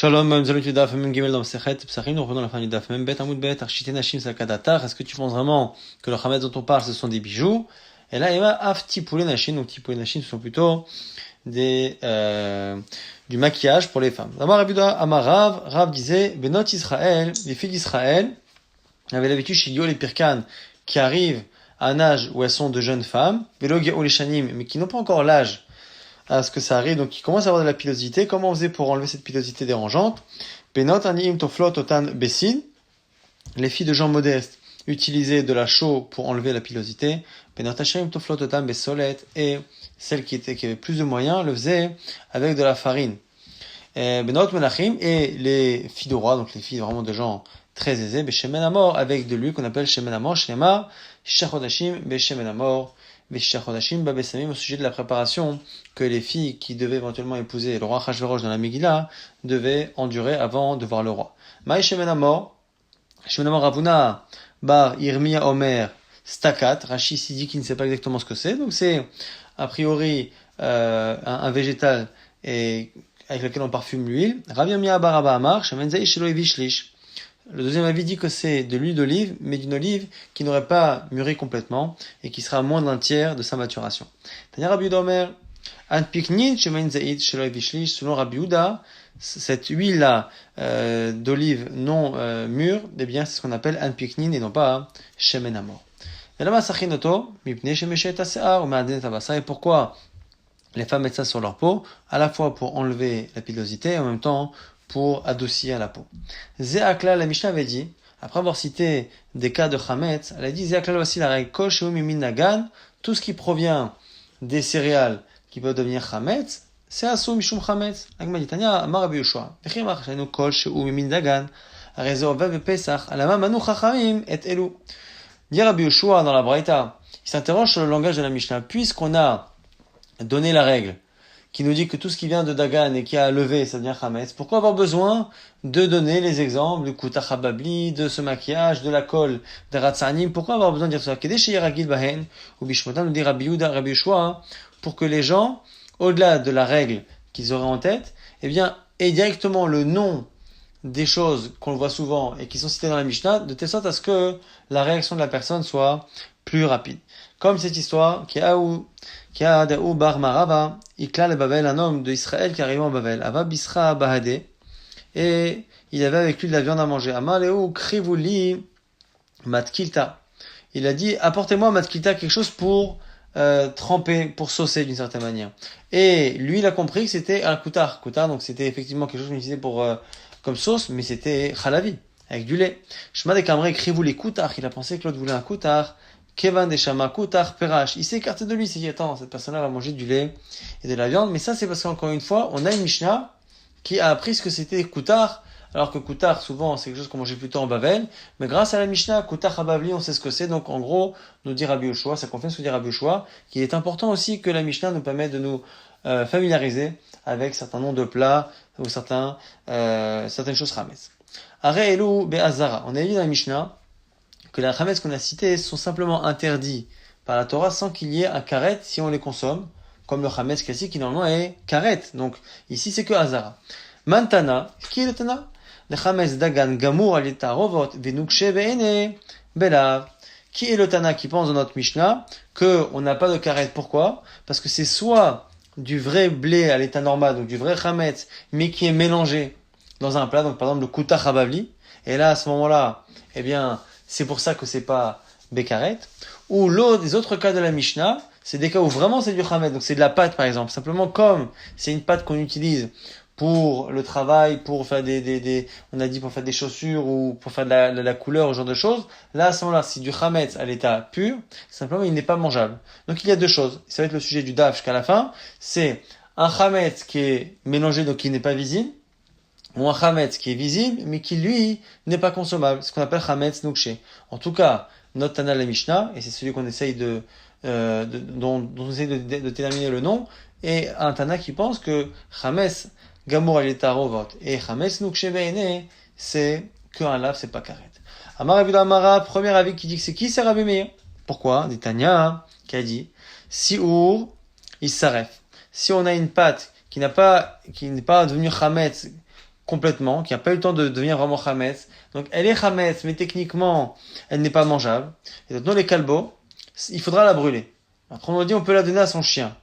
Shalom, Mamzalot Yudaf, Mem Gimel dans Sechet, Psachim, nous revenons à la fin du Daf, Mem Bet, Amoud Bet, Archite Nashim Sakadatar. Est-ce que tu penses vraiment que le Hametz dont on parle, ce sont des bijoux? Et là, il y a Af Tipoulé Nashim, donc Tipoulé Nashim, ce sont plutôt du maquillage pour les femmes. D'abord, Rav disait, Benot Israël, les filles d'Israël, avaient l'habitude chez Yo les Pirkan, qui arrivent à un âge où elles sont de jeunes femmes, Velo Geo les Shanim, mais qui n'ont pas encore l'âge à ce que ça arrive, donc qui commencent à avoir de la pilosité. Comment on faisait pour enlever cette pilosité dérangeante? Benot Aniim Toflot Otan Bessin, les filles de gens modestes utilisaient de la chaux pour enlever la pilosité. Benot Hashem Toflot Otan Besolet, et celles qui avaient plus de moyens le faisaient avec de la farine. Benot Menachim, et les filles de roi, donc les filles vraiment de gens très aisés, Beshemen Amor, avec de l'huile qu'on appelle Shemen Amor, Shlema, Shachodashim, Beshemen Amor, Beshachodashim, Babesamim, au sujet de la préparation que les filles qui devaient éventuellement épouser le roi Achashverosh dans la Megillah devaient endurer avant de voir le roi. Maï Shemen Amor, Shemen Amor Ravuna, Bar Irmia Omer, Stakat, Rashi ici dit qu'il ne sait pas exactement ce que c'est, donc c'est a priori un végétal et avec lequel on parfume l'huile. Rav Yirmia Bar Abba Amar, Shemen Zei Shelo Evishlish. Le deuxième avis dit que c'est de l'huile d'olive, mais d'une olive qui n'aurait pas mûri complètement et qui sera à moins d'un tiers de sa maturation. Tanya Rabbi Yehuda Omer, An piknin shemen zait shelo evishlish, selon Rabbi Yehuda, cette huile-là d'olive non mûre, eh bien c'est ce qu'on appelle an piknin et non pas shemen amor. Et là-bas, sachinoto, mipne shemeshet asear, ou ma'adenet abasa. Et pourquoi les femmes mettent ça sur leur peau? À la fois pour enlever la pilosité et en même temps pour adoucir la peau. Zéakla, la Mishnah avait dit, après avoir cité des cas de Chametz, elle a dit Zéakla aussi la règle Kol Sheu Mimin Nagan, tout ce qui provient des céréales qui peuvent devenir Chametz, c'est Asou Mishum Chametz. Agma dit Tanya, Amar Rabbi Yoshua, Vechimach Shenu Kol Sheu Mimin Nagan, Arezo Vav Pesach, Alama Manu Chachamim et Elu. Dit Rabbi Yoshua dans la Braïta, il s'interroge sur le langage de la Mishnah, puisqu'on a donné la règle qui nous dit que tout ce qui vient de Dagan et qui a levé, ça devient Chametz. Pourquoi avoir besoin de donner les exemples du Kutach Hababli, de ce maquillage, de la colle, de Ratzanim? Pourquoi avoir besoin de dire ça? Kedesh Yeragil Bahen, ou Bishmotan nous dit Rabbi Yehuda, Rabbi Yoshua, pour que les gens, au-delà de la règle qu'ils auraient en tête, eh bien, aient directement le nom des choses qu'on voit souvent et qui sont citées dans la Mishnah, de telle sorte à ce que la réaction de la personne soit plus rapide. Comme cette histoire qui a Daou Bar Marava, Ikla le Babel, un homme d'Israël qui arrive en Babel, Ava Bisra Bahade, et il avait avec lui de la viande à manger. Amaleu Krivuli Matkilta. Il a dit, apportez-moi Matkilta, quelque chose pour tremper, pour saucer d'une certaine manière. Et lui, il a compris que c'était un koutar. Koutar, donc c'était effectivement quelque chose qu'on utilisait pour comme sauce, mais c'était chalavi, avec du lait. Shema de Kamre Krivuli Koutar, il a pensé que l'autre voulait un koutar. Kevan Deshama, Koutar, Perash. Il s'est écarté de lui, il s'est dit, attends, cette personne-là va manger du lait et de la viande. Mais ça, c'est parce qu'encore une fois, on a une Mishnah qui a appris ce que c'était Koutar, alors que Koutar, souvent, c'est quelque chose qu'on mangeait plutôt en Bavel. Mais grâce à la Mishnah, Koutar Habavli, on sait ce que c'est. Donc, en gros, nous dit Rabbi Yoshua, ça confirme ce que dit Rabbi Yoshua, qu'il est important aussi que la Mishnah nous permette de nous familiariser avec certains noms de plats ou certaines choses Chametz. Are Elu Be'azara. On a vu dans la Mishnah que les Chametz qu'on a cités sont simplement interdits par la Torah sans qu'il y ait un karet si on les consomme, comme le Chametz classique qui normalement est karet. Donc ici c'est que Hazara. Mantana, qui est le Tana? Le Chametz Dagan Gamur Alita Rovot Venukshe Ve'ene Belav. Qui est le Tana qui pense dans notre Mishnah que on n'a pas de karet? Pourquoi? Parce que c'est soit du vrai blé à l'état normal, donc du vrai Chametz, mais qui est mélangé dans un plat, donc par exemple le Kuta Chabavli, et là à ce moment-là, eh bien c'est pour ça que c'est pas Bekaret. Ou l'autre, des autres cas de la Mishnah, c'est des cas où vraiment c'est du Chametz, donc c'est de la pâte par exemple. Simplement comme c'est une pâte qu'on utilise pour le travail, pour faire on a dit pour faire des chaussures ou pour faire de la couleur, ce genre de choses. Là, à ce moment-là, c'est du Chametz à l'état pur, simplement il n'est pas mangeable. Donc il y a deux choses. Ça va être le sujet du Daf jusqu'à la fin. C'est un Chametz qui est mélangé, donc qui n'est pas visible, ou un Chametz qui est visible, mais qui, lui, n'est pas consommable. Ce qu'on appelle Chametz Nukshe. En tout cas, notre Tana la Mishnah, et c'est celui qu'on essaye dont on essaye de déterminer le nom, et un Tana qui pense que Chametz Gamur Alita Rovot et Chametz Nukshe Ve'ene, c'est qu'un lave, c'est pas karet. Amar Rabbi Amara, premier avis qui dit que c'est qui? C'est Rabbi Meir. Pourquoi? Des Tanya, qui a dit, Si'ur, il s'arrête. Si on a une pâte qui n'est pas devenue Chametz complètement, qui n'a pas eu le temps de devenir vraiment chametz. Donc elle est chametz, mais techniquement, elle n'est pas mangeable. Et donc dans les kalbos, il faudra la brûler. Après on dit on peut la donner à son chien.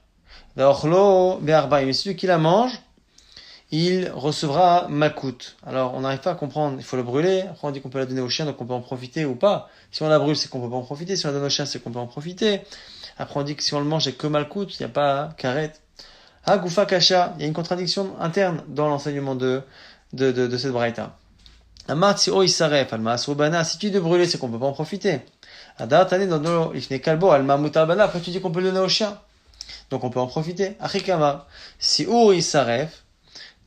Ve'ochlo be'arbaim. Mais celui qui la mange, il recevra malkout. Alors on n'arrive pas à comprendre, il faut le brûler. Après on dit qu'on peut la donner au chien, donc on peut en profiter ou pas. Si on la brûle, c'est qu'on peut pas en profiter. Si on la donne au chien, c'est qu'on peut en profiter. Après on dit que si on le mange, c'est que malkout, il n'y a pas karet. Ah, Goufa Kasha, il y a une contradiction interne dans l'enseignement de cette braïta. Amat si o isaref, alma asrubana, si tu dis de brûler, c'est qu'on peut pas en profiter. Adar tane dans l'ifne kalbo, alma mutabana, après tu dis qu'on peut le donner au chien. Donc on peut en profiter. Achikama, si o isaref,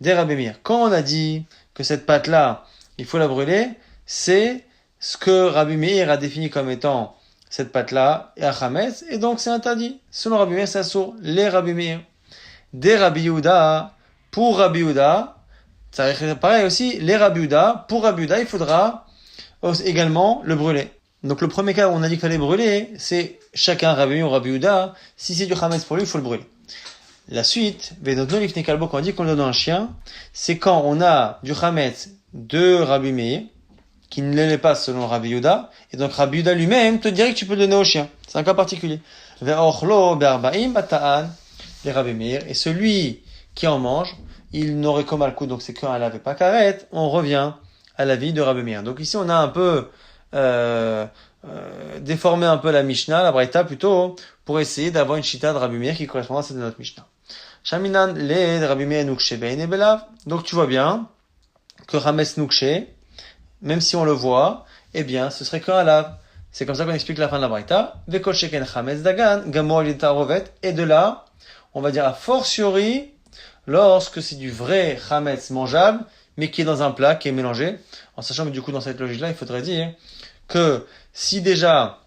des Rabbi quand on a dit que cette pâte-là, il faut la brûler, c'est ce que Rabbi Meir a défini comme étant cette pâte-là, et Achametz, et donc c'est interdit. Selon Rabbi Meir, c'est assourd. Les Rabbi Meir. Des Rabbi Yehuda, pour Rabbi Yehuda, ça pareil aussi, les Rabbi Yehuda, pour Rabbi Yehuda, il faudra également le brûler. Donc le premier cas où on a dit qu'il fallait brûler, c'est chacun Rabbi Meir ou Rabbi Yehuda, si c'est du Chametz pour lui, il faut le brûler. La suite, quand on dit qu'on le donne à un chien, c'est quand on a du Chametz de Rabbi Meir, qui ne l'est pas selon Rabbi Yehuda, et donc Rabbi Yehuda lui-même te dirait que tu peux le donner au chien. C'est un cas particulier. Ve'ochlo be'arba'im bata'an, les Rabbi Meir, et celui qui en mange, il n'aurait qu'un malkout, donc c'est qu'un lave et pas karet. On revient à l'avis de Rabbi Meir. Donc ici on a un peu déformé un peu la Mishnah, la Braïta plutôt, pour essayer d'avoir une shita de Rabbi Meir qui correspond à celle de notre Mishnah. Shaminan le Rabbi Meir nukshe be'ene belav. Donc tu vois bien que Rames nukshe, même si on le voit, eh bien ce serait qu'un lave. C'est comme ça qu'on explique la fin de la Braïta. Vekol sheken chametz dagan gamor litarovet. Et de là, on va dire a fortiori, lorsque c'est du vrai chametz mangeable, mais qui est dans un plat, qui est mélangé, en sachant que du coup dans cette logique-là, il faudrait dire que si déjà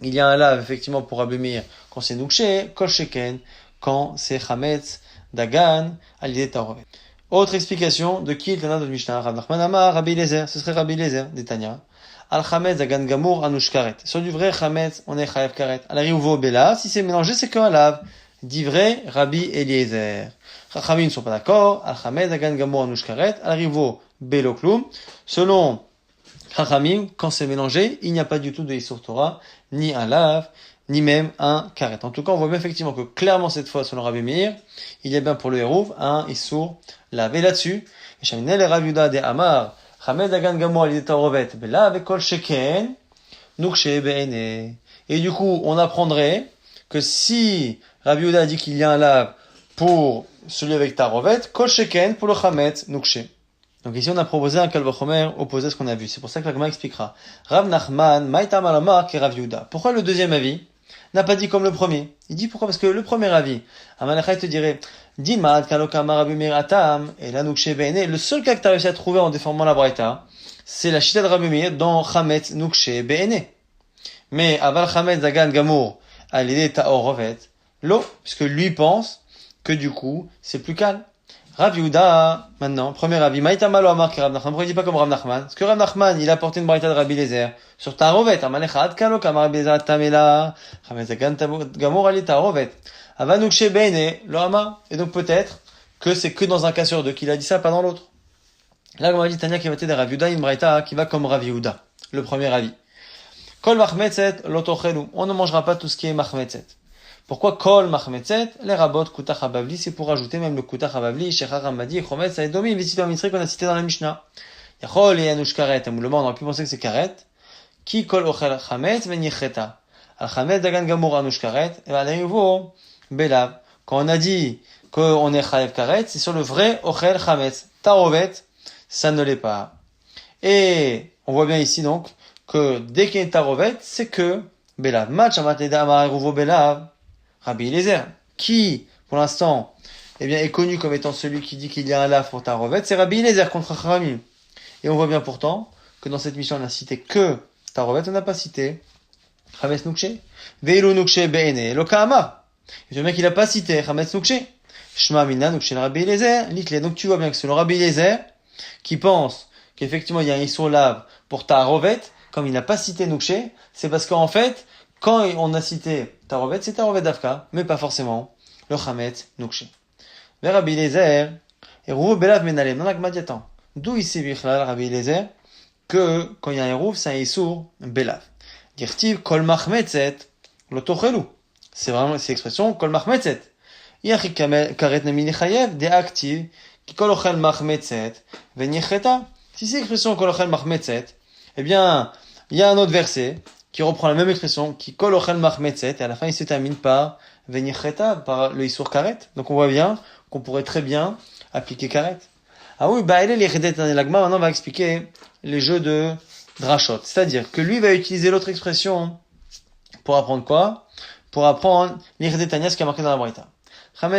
il y a un lave effectivement pour Rabbi Meir quand c'est nukshe, kol sheken, quand c'est chametz dagan à l'idée tarovet. Autre explication de qui est le nom de Mishnah, Rav Nachman Amar, Rabbi Eliezer, ce serait Rabbi Eliezer, d'Etania. Al chametz dagan gamour anush karet. Sur du vrai chametz, on est chayev karet. Al riuvo bela, si c'est mélangé, c'est qu'un lave. Dit vrai Rabbi Eliezer. Chachamim ne sont pas d'accord. Al chametz dagan gamour anush karet. Al riuvo belo klum. Selon Chachamim, quand c'est mélangé, il n'y a pas du tout de Issur Torah, ni un lave, ni même un karet. En tout cas, on voit bien effectivement que clairement cette fois, selon Rabbi Meir, il y a bien pour le hérouv un Issur lave. Et là-dessus, Shaminel et Rav Yuda de Amar, chametz dagan gamour al yitarovet belav kol sheken nukshe be'ene. Et du coup, on apprendrait que si Rabbi Yehuda dit qu'il y a un lave pour celui avec tarovet, kol sheken pour le chametz nukshe. Donc ici on a proposé un kalvachomer opposé à ce qu'on a vu. C'est pour ça que la Gemara expliquera. Rav Nachman, maïtam alamar ki Rav Yehuda. Pourquoi le deuxième avis n'a pas dit comme le premier? Il dit pourquoi? Parce que le premier avis, Amalechai te dirait, Dimad kalokama Rabbi Meir atam, et la nukshe be'ene. Le seul cas que tu as réussi à trouver en déformant la braïta, c'est la chita de Rabbi Meir dans chametz nukshe be'ene. Mais aval chametz dagan gamour, à l'idée ta'orovet, l'eau, puisque lui pense que du coup, c'est plus calme. Rav Yehuda, maintenant, premier avis, Maïta malo amar ki Rav Nachman. Pourquoi il dit pas comme Rav Nachman? Parce que Rav Nachman, il a porté une braïta de Rabbi Eliezer sur Tarovet. Amalecha ad kalo kamar Rabbi Eliezer tamela. Chametz dagan gamour ali Tarovet. Avanukshe beine lo amar. Et donc peut-être que c'est que dans un cas sur deux qu'il a dit ça, pas dans l'autre. Là, comme on a dit Tania qui va être de Rav Yehuda, une braïta qui va comme Rav Yehuda. Le premier avis. Kol machmetzet lotochelu. On ne mangera pas tout ce qui est machmetzet. Pourquoi kol machmetzet? Les rabot kutach habavli, c'est pour ajouter même le kutach habavli, shechar hamadi, chometz, aedomi, visito amitzri qu'on a cité dans la Mishnah. Yachol et anush karet, amoulement, on aurait pu penser que c'est karet. Ki kol ochel chametz venicheta. Al chametz dagan gamour anush karet, et al nouveau belav. Quand on a dit qu'on est chayev karet, c'est sur le vrai ochel chametz. Tarovet, ça ne l'est pas. Et on voit bien ici donc que dès qu'il y a tarovet, c'est que belav. Match amateda amar rouvo belav. Rabbi Eliezer, qui, pour l'instant, eh bien, est connu comme étant celui qui dit qu'il y a un lave pour Tarovet, c'est Rabbi Eliezer contre Chachamim. Et on voit bien pourtant que dans cette mission, on n'a cité que Tarovet, on n'a pas cité Chametz Nukshe. Veilu Nukshe Be'ene, Lokama. Et le mec, il n'a pas cité Chametz Nukshe. Shma Mina Nukshe Rabbi Eliezer, Litle. Donc tu vois bien que c'est le Rabbi Eliezer qui pense qu'effectivement, il y a un Issur lave pour Tarovet, comme il n'a pas cité Nukshe, c'est parce qu'en fait, quand on a cité Tarovet, c'est Tarovet d'Afka, mais pas forcément le Chametz Nukshe. Mais Rabbi Eliezer, et Rouvo Belav Menalem, non, la Gmadiatan. D'où ici, Bichlal, Rabbi Eliezer, que quand il y a un Eruv, c'est un Issour Belav. Dirtiv, Kol Machmetzet, Lotochelu. C'est vraiment, c'est l'expression Kol Machmetzet. Yachi Karet Namini Chayev, des actifs, qui Kol Ochel Machmetzet, Venicheta. Si c'est l'expression Kol Ochel Machmetzet, eh bien, il y a un autre verset qui reprend la même expression, qui Kol Ochel Machmetzet, et à la fin il se termine par Venicheta, par le Issour Karet. Donc on voit bien qu'on pourrait très bien appliquer Karet. Ah oui, bah, les Redet L'Agma, maintenant, va expliquer les jeux de Drashot. C'est-à-dire que lui va utiliser l'autre expression pour apprendre quoi? Pour apprendre les Redet ce qui a marqué dans la Braïta. D'où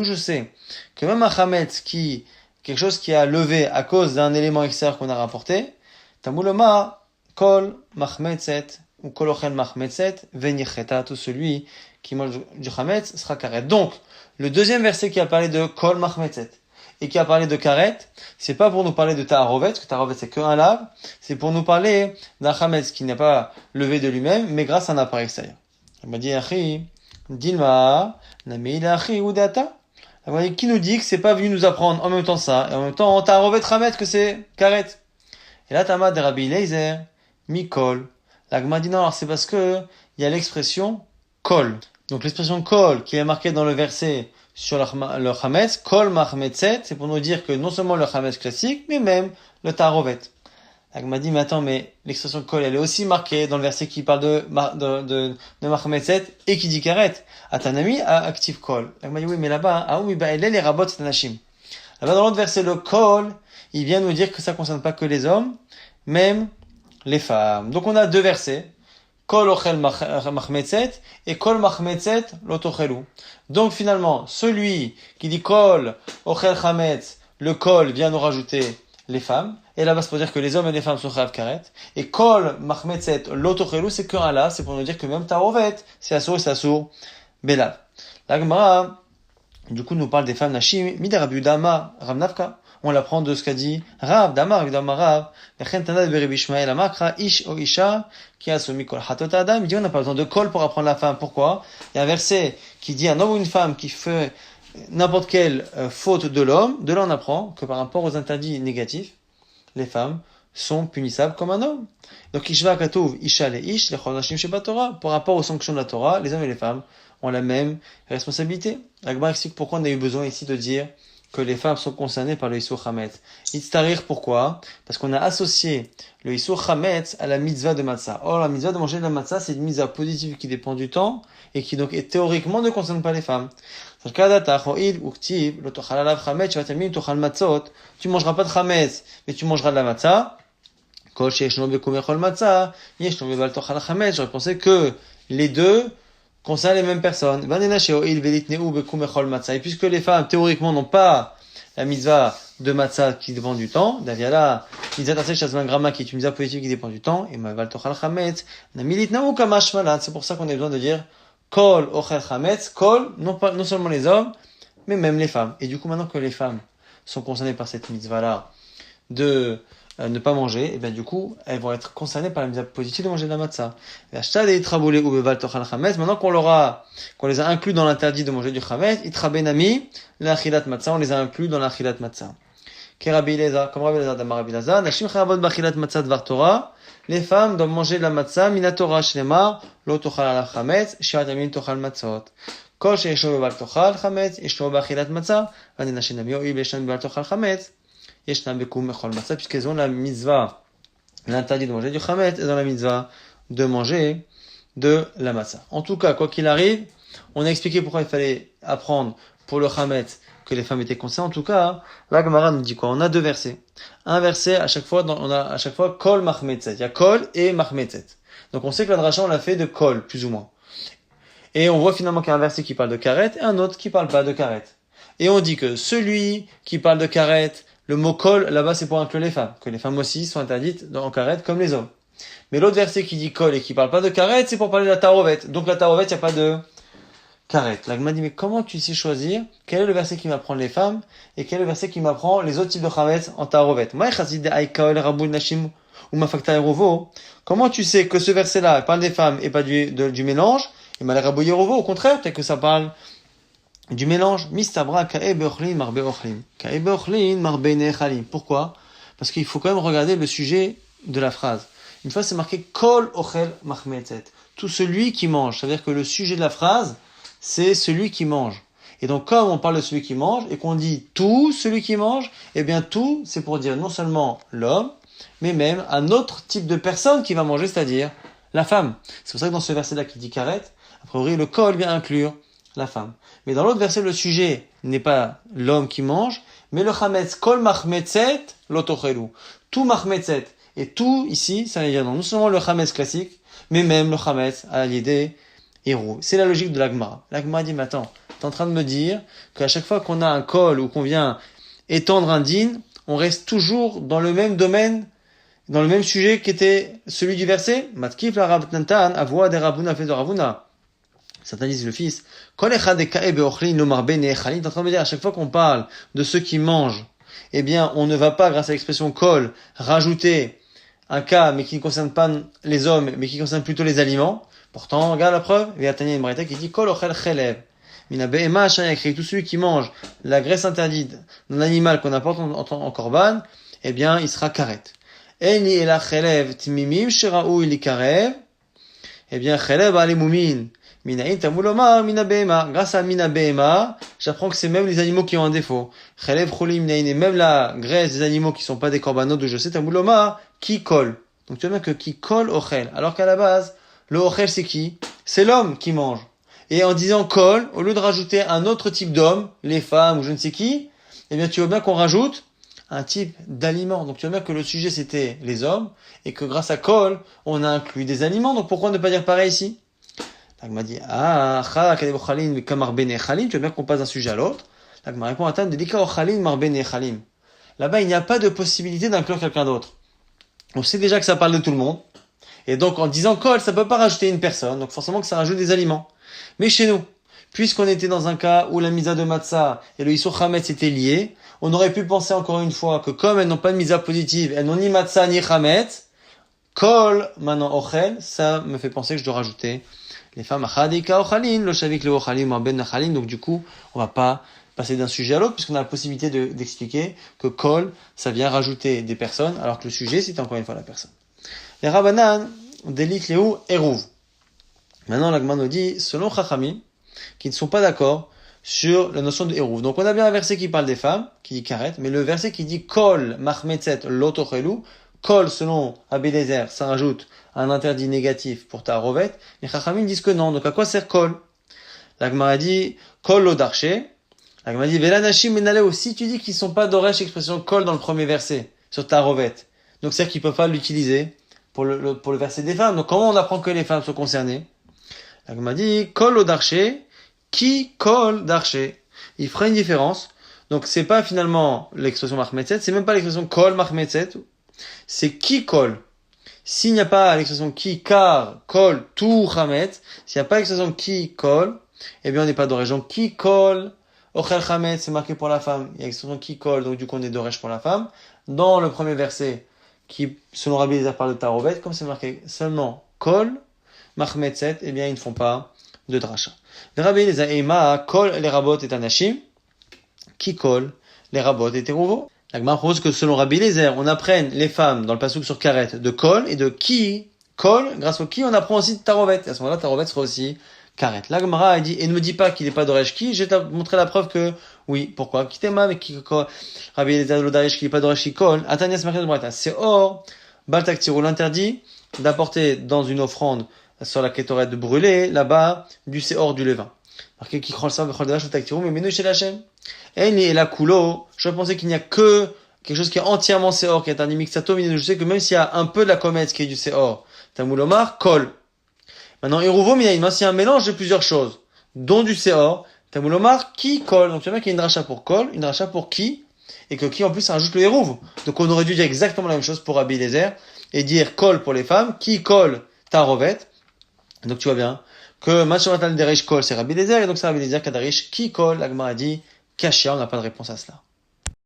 je sais que même un Chametz quelque chose qui a levé à cause d'un élément extérieur qu'on a rapporté, Tamuloma, Kol, Machmetzet, ou Kol Ochel Machmetzet, Venicheta, tout celui qui mange du Chametz sera karet. Donc, le deuxième verset qui a parlé de Kol Machmetzet et qui a parlé de karet, c'est pas pour nous parler de Ta'arovet, parce que Ta'arovet c'est que un lave, c'est pour nous parler d'un Chametz qui n'a pas levé de lui-même, mais grâce à un appareil extérieur. Il m'a dit, Achi, Dilma, Nameila Achi, Udata. Qui nous dit que c'est pas venu nous apprendre en même temps ça, et en même temps, Ta'arovet Chametz que c'est karet. Et là, Tama de Rabbi Eliezer, Mikol. La Gemara dit non, alors c'est parce que il y a l'expression kol. Donc l'expression kol qui est marquée dans le verset sur le chametz, kol machmetzet, c'est pour nous dire que non seulement le chametz classique, mais même le tarovet. La Gemara dit mais attends, mais l'expression kol elle est aussi marquée dans le verset qui parle de machmetzet et qui dit karet. Atanami a active kol. La Gemara dit oui mais là-bas, ah oui bah elle est les rabot c'est anashim. Là-bas dans l'autre verset le kol, il vient nous dire que ça concerne pas que les hommes, même les femmes. Donc on a deux versets, Kol ochel machmetzet et Kol machmetzet lotochelu. Donc finalement, celui qui dit Kol ochel chametz, le Kol vient nous rajouter les femmes, et là-bas c'est pour dire que les hommes et les femmes sont chayav karet, et Kol machmetzet lotochelu c'est que un là, c'est pour nous dire que même tarovet, c'est assour et c'est assour belav. La Gemara, du coup, nous parle des femmes nashim, mida Rabbi Udama Ramnavka. On l'apprend de ce qu'a dit Rav, Damar, Udama Rav, Lechen Tanad Berib Ishmael Amakra, Ish o Isha, qui a soumis Kol Hatot Adam. Il dit on n'a pas besoin de Kol pour apprendre la femme. Pourquoi? Il y a un verset qui dit un homme ou une femme qui fait n'importe quelle faute de l'homme. De là, on apprend que par rapport aux interdits négatifs, les femmes sont punissables comme un homme. Donc, Ishva Katouv, Isha le Ish, Lechol Nashim Sheba Torah. Par rapport aux sanctions de la Torah, les hommes et les femmes ont la même responsabilité. La Gemara explique pourquoi on a eu besoin ici de dire que les femmes sont concernées par le Issour Chametz. Itztarir, pourquoi? Parce qu'on a associé le Issour Chametz à la mitzvah de matzah. Or, la mitzvah de manger de la matzah, c'est une mitzvah positive qui dépend du temps et qui donc théoriquement ne concerne pas les femmes. Tu mangeras pas de Chametz, mais tu mangeras de la matzah. J'aurais pensé que les deux concernent les mêmes personnes. Et puisque les femmes, théoriquement, n'ont pas la mitzvah de matzah qui dépend du temps, d'aviala, mitzvah taseh shazman grama qui est une mitzvah positive qui dépend du temps, et maval tochal chametz, namilit naou kamash malan. C'est pour ça qu'on a besoin de dire kol ochel chametz, kol, non seulement les hommes, mais même les femmes. Et du coup, maintenant que les femmes sont concernées par cette mitzvah-là de ne pas manger, et bien du coup, elles vont être concernées par la mitzvah positive de manger de la matzah. Maintenant qu'on les a inclus dans l'interdit de manger du chametz, itrabenami, l'achilat matzah, on les a inclus dans l'achilat matzah. Comme Rabbi Eliezer d'Amar Rabbi Elazar, nashim chayavot b'achilat matzah dvar Torah, les femmes doivent manger de la matzah, mina Torah shlemar, lo tochal ala chametz, shirat yamin tochal matzot. Kol she'eshno b'bal tochal chametz, eshno b'achilat matzah, v'ani nashim nami o'i b'eshno b'bal tochal chametz, puisqu'elles ont la mitzvah, l'interdit de manger du chametz, et dans la mitzvah de manger de la matzah. En tout cas, quoi qu'il arrive, on a expliqué pourquoi il fallait apprendre pour le chametz que les femmes étaient concernées. En tout cas, la Gemara nous dit quoi? On a deux versets. Un verset, à chaque fois, on a à chaque fois kol machmetzet. Il y a kol et machmetzet. Donc on sait que la dracha, on l'a fait de kol, plus ou moins. Et on voit finalement qu'il y a un verset qui parle de karet et un autre qui parle pas de karet. Et on dit que celui qui parle de karet, le mot kol, là-bas, c'est pour inclure les femmes. Que les femmes aussi sont interdites en karet comme les hommes. Mais l'autre verset qui dit kol et qui parle pas de karet, c'est pour parler de la tarovet. Donc la tarovet, il n'y a pas de karet. Là, m'a dit, mais comment tu sais choisir quel est le verset qui m'apprend les femmes et quel est le verset qui m'apprend les autres types de chametz en tarovet? Comment tu sais que ce verset-là parle des femmes et pas du mélange? Et mal rabou yerovo, au contraire, peut-être que ça parle du mélange. Mistabra ka'e be'ochlin marbe ochlin. Ka'e be'ochlin marbe nechalim. Pourquoi? Parce qu'il faut quand même regarder le sujet de la phrase. Une fois, c'est marqué kol ochel machmetzet. Tout celui qui mange. C'est-à-dire que le sujet de la phrase, c'est celui qui mange. Et donc, comme on parle de celui qui mange et qu'on dit tout celui qui mange, eh bien tout, c'est pour dire non seulement l'homme, mais même un autre type de personne qui va manger, c'est-à-dire la femme. C'est pour ça que dans ce verset-là qui dit karet, a priori, le kol vient inclure la femme. Mais dans l'autre verset, le sujet n'est pas l'homme qui mange, mais le chametz, kol machmetzet, lotochelu. Tout machmetzet. Et tout, ici, ça veut dire non seulement le chametz classique, mais même le chametz à l'idée héros. C'est la logique de l'Agmara. L'Agmara dit, mais attends, t'es en train de me dire qu'à chaque fois qu'on a un kol ou qu'on vient étendre un din, on reste toujours dans le même domaine, dans le même sujet qu'était celui du verset. Matkif la rabtantan, avua de rabuna fait de ravuna. Certains disent le fils. Kol echad ekae beochlin no marbe nechalim. T'es en train de me dire, à chaque fois qu'on parle de ceux qui mangent, eh bien, on ne va pas, grâce à l'expression kol, rajouter un cas, mais qui ne concerne pas les hommes, mais qui concerne plutôt les aliments. Pourtant, regarde la preuve. Il y a Tanya Imbraïta qui dit kol ochel chelev. Mina be'ema shan écrit tout celui qui mange la graisse interdite d'un animal qu'on apporte en korban, eh bien, il sera karet. Eni ela chelev timimim sheraou ili karev. Eh bien, chelev ale mumin. Minaïn tamulomar mina be'ema. Grâce à mina be'ema, j'apprends que c'est même les animaux qui ont un défaut. Chelev cholim minaïn, et même la graisse des animaux qui sont pas des korbanot de je sais tamulomar, qui colle. Donc tu vois bien que qui colle ochel. Alors qu'à la base, le ochel c'est qui? C'est l'homme qui mange. Et en disant kol, au lieu de rajouter un autre type d'homme, les femmes ou je ne sais qui, eh bien tu vois bien qu'on rajoute un type d'aliment. Donc tu vois bien que le sujet c'était les hommes, et que grâce à kol, on a inclus des aliments. Donc pourquoi ne pas dire pareil ici? L'agma dit, tu vois bien qu'on passe d'un sujet à l'autre. L'agma répond à Tan, là-bas il n'y a pas de possibilité d'inclure quelqu'un d'autre. On sait déjà que ça parle de tout le monde. Et donc, en disant kol, ça peut pas rajouter une personne. Donc, forcément que ça rajoute des aliments. Mais chez nous, puisqu'on était dans un cas où la misa de matzah et le issur chametz étaient liés, on aurait pu penser encore une fois que comme elles n'ont pas de misa positive, elles n'ont ni matzah ni chametz, kol, maintenant ochel, ça me fait penser que je dois rajouter les femmes achadika ochalin, lo shavik le ochalim, ben nachalim. Donc, du coup, on va pas passer d'un sujet à l'autre, puisqu'on a la possibilité d'expliquer que kol, ça vient rajouter des personnes, alors que le sujet, c'est encore une fois la personne. Les Rabbanan délitent les ou Eruv. Maintenant, l'Agman nous dit, selon Chachamim, qui ne sont pas d'accord sur la notion de Eruv. Donc, on a bien un verset qui parle des femmes, qui dit karet, mais le verset qui dit kol machmetzet lotochelu, kol selon Abélézer, ça rajoute un interdit négatif pour ta rovette, mais Chachamim disent que non. Donc, à quoi sert kol? L'Agman a dit kol lodarché. L'Agman a dit velanashim menaleo. Si tu dis qu'ils ne sont pas d'oresh expression kol dans le premier verset, sur ta rovette, donc c'est-à-dire qu'ils ne peuvent pas l'utiliser pour le verset des femmes. Donc, comment on apprend que les femmes sont concernées? Donc, on m'a dit, kol au darché, qui kol darché. Il fera une différence. Donc, c'est pas finalement l'expression machmetzet, c'est même pas l'expression kol machmetzet, c'est qui kol. S'il n'y a pas l'expression qui, car, kol, tout chametz, s'il n'y a pas l'expression qui kol, eh bien, on n'est pas d'orèche. Donc, qui kol, ochel chametz, c'est marqué pour la femme. Il y a l'expression qui kol, donc du coup, on est d'orèche pour la femme. Dans le premier verset, qui, selon Rabbi Eliezer, parle de tarovet, comme c'est marqué seulement kol, machmetzet, eh bien, ils ne font pas de dracha. Rabbi Eliezer, ema, kol, les rabot et anashim, qui kol, les rabot et terouvo. La Gemara propose que selon Rabbi Eliezer, on apprenne les femmes dans le passouk sur karet de kol et de qui, kol, grâce au qui, on apprend aussi de tarovet. Et à ce moment-là, tarovet sera aussi karet. La Gemara a dit, et ne me dis pas qu'il n'est pas d'oresh qui, je vais te montrer la preuve que, oui, pourquoi? Kitema, mais qui kol, Rabbi Eliezer l'odaresh qui n'est pas d'oresh qui kol, Atanias marqué de Breta. C'est or, baltaktirou l'interdit d'apporter dans une offrande sur la kétoret de brûler, là-bas, du séor du levain. Marqué qui krol sam, krol davash, taktirou, mais menu chez l'Hachem. Et la coulo, je pensais qu'il n'y a que quelque chose qui est entièrement séor, qui est un mixato, mais je sais que même s'il y a un peu de la comète qui est du séor, tamoulomar, kol. Maintenant, Eruvo, mais il y a un mélange de plusieurs choses, dont du séor, tamoulomar, qui kol. Donc tu vois qu'il y a une dracha pour kol, une dracha pour qui, et que qui en plus ça rajoute le Eruv. Donc on aurait dû dire exactement la même chose pour Rabbi Eliezer, et dire kol pour les femmes, qui kol, tarovet. Donc tu vois bien que Machomatal Derish kol, c'est Rabbi Eliezer, et donc c'est Rabbi Eliezer Kadarish, qui kol, l'Agma a dit, Kashia, on n'a pas de réponse à cela.